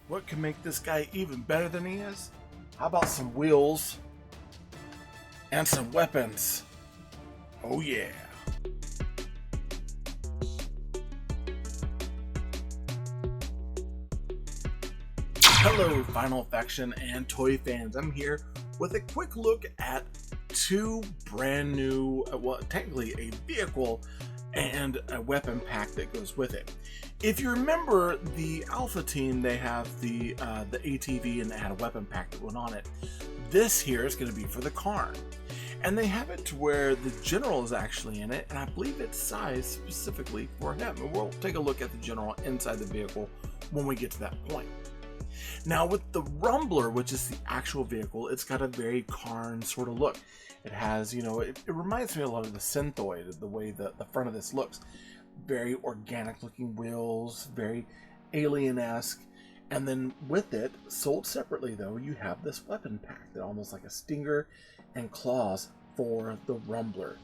What can make this guy even better than he is? How about some wheels and some weapons? Oh yeah. Hello Final Faction and toy fans, I'm here with a quick look at two brand new, well technically a vehicle and a weapon pack that goes with it. If you remember the Alpha team, they have the ATV and they had a weapon pack that went on it. This here is going to be for the Kharn. And they have it to where the General is actually in it, and I believe it's sized specifically for him. And we'll take a look at the General inside the vehicle when we get to that point. Now with the Rumbler, which is the actual vehicle, it's got a very Kharn sort of look. It has, you know, it reminds me a lot of the Synthoid, the way the front of this looks. Very organic looking wheels, very alien-esque. And then with it, sold separately though, you have this weapon pack that almost like a stinger and claws for the Rumbler.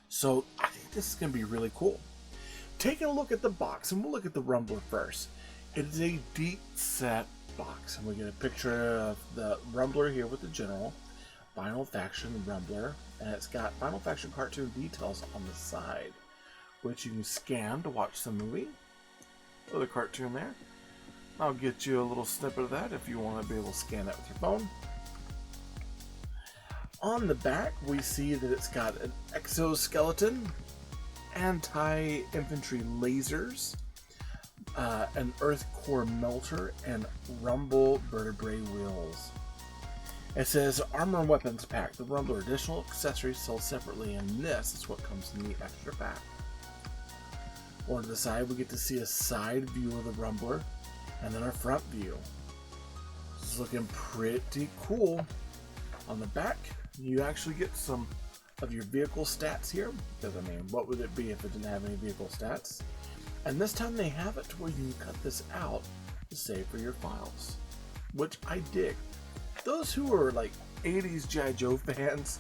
So I think this is going to be really cool. Taking a look at the box, and we'll look at the Rumbler first. It is a deep set box, and we get a picture of the Rumbler here with the General, Final Faction Rumbler, and it's got Final Faction cartoon details on the side, which you can scan to watch the movie or the cartoon there. I'll get you a little snippet of that if you want to be able to scan that with your phone. On the back, we see that it's got an exoskeleton, anti-infantry lasers, an earth core melter, and rumble vertebrae wheels. It says armor and weapons pack. The Rumbler additional accessories sold separately, and this is what comes in the extra pack. Over to the side, we get to see a side view of the Rumbler, and then our front view. This is looking pretty cool. On the back, you actually get some of your vehicle stats here, because I mean, what would it be if it didn't have any vehicle stats? And this time they have it to where you can cut this out to save for your files, which I dig. Those who are like 80s G.I. Joe fans,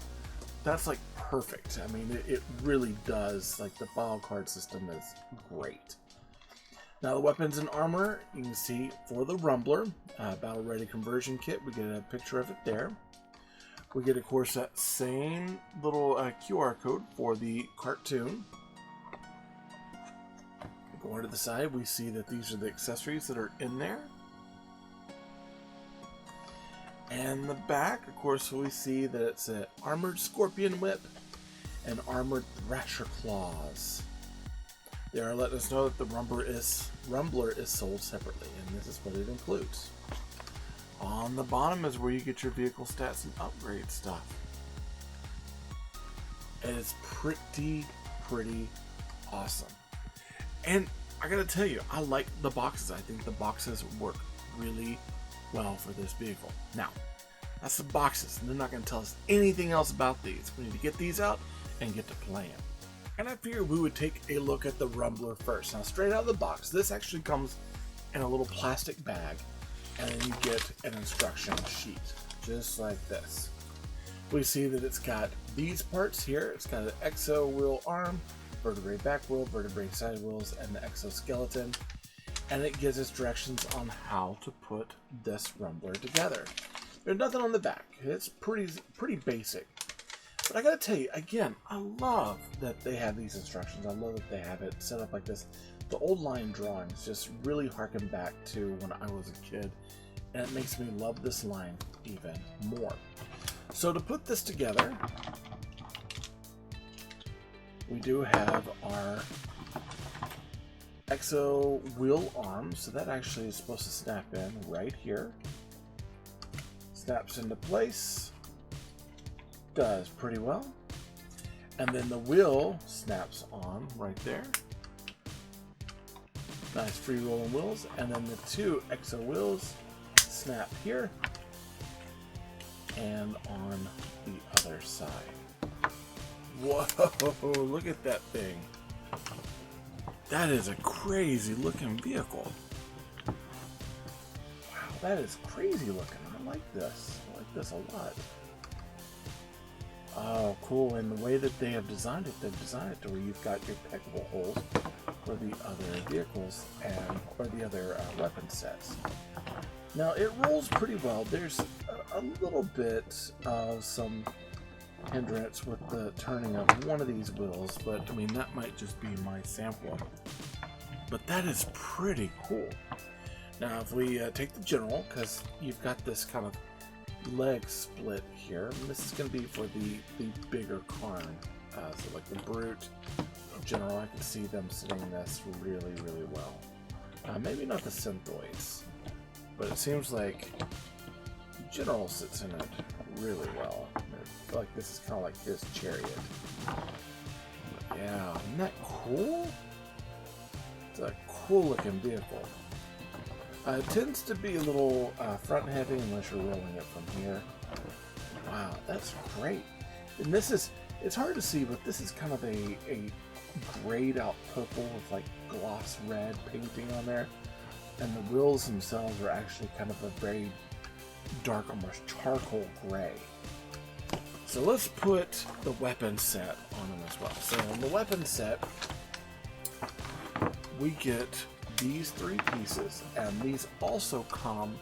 that's like perfect. I mean, it really does. Like, the file card system is great. Now the weapons and armor, you can see for the Rumbler, battle ready conversion kit, we get a picture of it there. We get, of course, that same little QR code for the cartoon. Going to the side, we see that these are the accessories that are in there. And the back, of course, we see that it's an armored scorpion whip and armored thrasher claws. They are letting us know that the Rumbler is sold separately, and this is what it includes. On the bottom is where you get your vehicle stats and upgrade stuff. And it's pretty awesome. And I gotta tell you, I like the boxes. I think the boxes work really well for this vehicle. Now, that's the boxes, and they're not going to tell us anything else about these. We need to get these out and get to playing. And I figured we would take a look at the Rumbler first. Now, straight out of the box, this actually comes in a little plastic bag, and then you get an instruction sheet, just like this. We see that it's got these parts here. It's got an exo wheel arm, vertebrae back wheel, vertebrae side wheels, and the exoskeleton. And it gives us directions on how to put this Rumbler together. There's nothing on the back. It's pretty basic. But I gotta tell you, again, I love that they have these instructions. I love that they have it set up like this. The old line drawings just really harken back to when I was a kid, and it makes me love this line even more. So to put this together, we do have our exo wheel arm, so that actually is supposed to snap in right here. Snaps into place. Does pretty well. And then the wheel snaps on right there. Nice free rolling wheels. And then the two exo wheels snap here and on the other side. Whoa, look at that thing. That is a crazy looking vehicle. Wow, that is crazy looking. I like this. I like this a lot. Oh, cool. And the way that they have designed it, they've designed it to where you've got your peckable holes for the other vehicles and or the other weapon sets. Now it rolls pretty well. There's a little bit of some hindrance with the turning of one of these wheels, but I mean that might just be my sample. But that is pretty cool. Now if we take the General, because you've got this kind of leg split here, and this is going to be for the bigger Kharn. So like the Brute General, I can see them sitting in this really, really well. Maybe not the Synthoids, but it seems like General sits in it really well. I feel like this is kind of like his chariot. But yeah, isn't that cool? It's a cool looking vehicle. It tends to be a little front heavy unless you're rolling it from here. Wow, that's great. And this is, it's hard to see, but this is kind of a grayed out purple with like gloss red painting on there. And the wheels themselves are actually kind of a very dark, almost charcoal gray. So let's put the weapon set on them as well. So in the weapon set, we get these 3 pieces, and these also come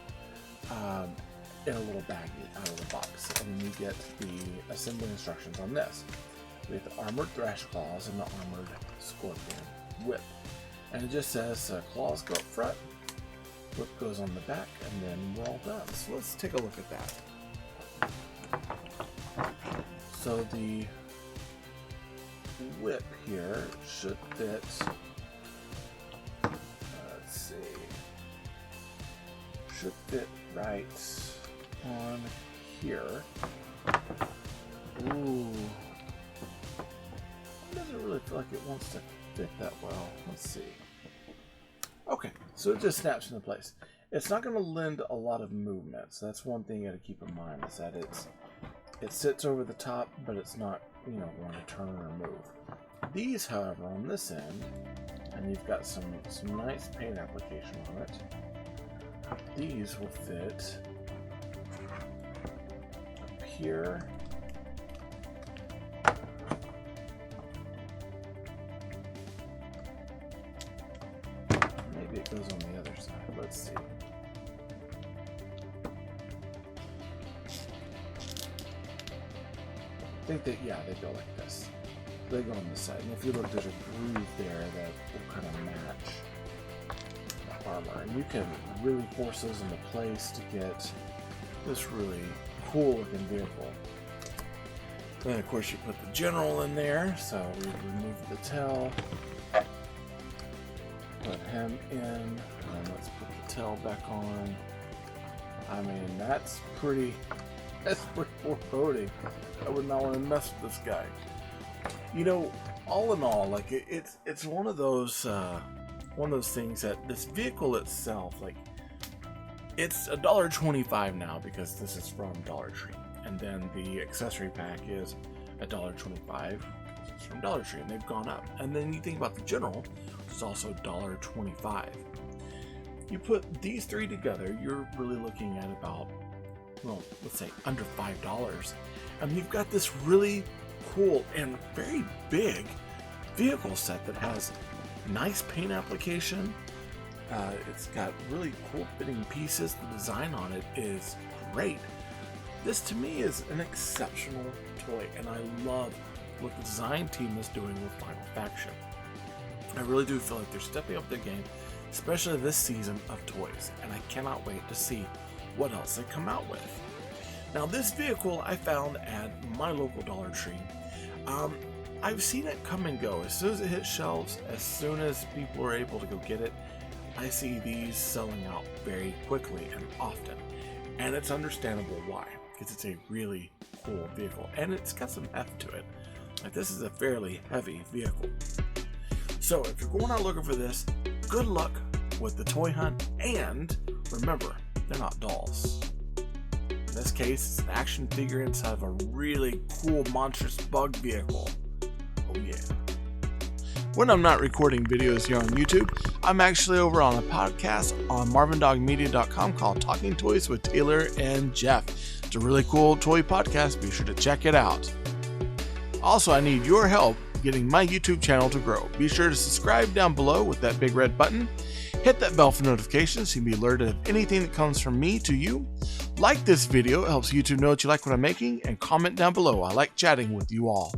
in a little baggie out of the box, and you get the assembly instructions on this. We have the armored thrash claws and the armored scorpion whip, and it just says claws go up front, whip goes on the back, and then we're all done. So let's take a look at that. So the whip here should fit, let's see, should fit right on here. Ooh, it doesn't really feel like it wants to fit that well. Let's see. Okay, so it just snaps into place. It's not going to lend a lot of movement, so that's one thing you got to keep in mind, is that it sits over the top, but it's not, you know, going to turn or move. These, however, on this end, and you've got some nice paint application on it, these will fit up here. Maybe it goes on the other side. Let's see. I think that, yeah, they go like this. They go on this side. And if you look, there's a groove there that will kind of match the armor. And you can really force those into place to get this really cool looking vehicle. Then of course you put the General in there, so we remove the tail, put him in, and let's put the tail back on. I mean, that's pretty foreboding. I would not want to mess with this guy. You know, all in all, like it's one of those things that this vehicle itself, like, it's $1.25 now because this is from Dollar Tree, and then the accessory pack is $1.25 because it's from Dollar Tree, and they've gone up. And then you think about the General, which is also $1.25. You put these 3 together, you're really looking at about, well, let's say under $5, and you've got this really cool and very big vehicle set that has nice paint application. It's got really cool fitting pieces. The design on it is great. This to me is an exceptional toy, and I love what the design team is doing with Final Faction. I really do feel like they're stepping up their game, especially this season of toys, and I cannot wait to see what else they come out with. Now, this vehicle I found at my local Dollar Tree. I've seen it come and go. As soon as it hits shelves, as soon as people are able to go get it, I see these selling out very quickly and often. And it's understandable why, because it's a really cool vehicle, and it's got some heft to it. Like, this is a fairly heavy vehicle. So if you're going out looking for this, good luck with the toy hunt, and remember, they're not dolls. In this case, it's an action figure inside of a really cool monstrous bug vehicle. Oh yeah. When I'm not recording videos here on YouTube, I'm actually over on a podcast on marvindogmedia.com called Talking Toys with Taylor and Jeff. It's a really cool toy podcast. Be sure to check it out. Also, I need your help getting my YouTube channel to grow. Be sure to subscribe down below with that big red button. Hit that bell for notifications so you can be alerted of anything that comes from me to you. Like this video, it helps YouTube know that you like what I'm making, and comment down below. I like chatting with you all.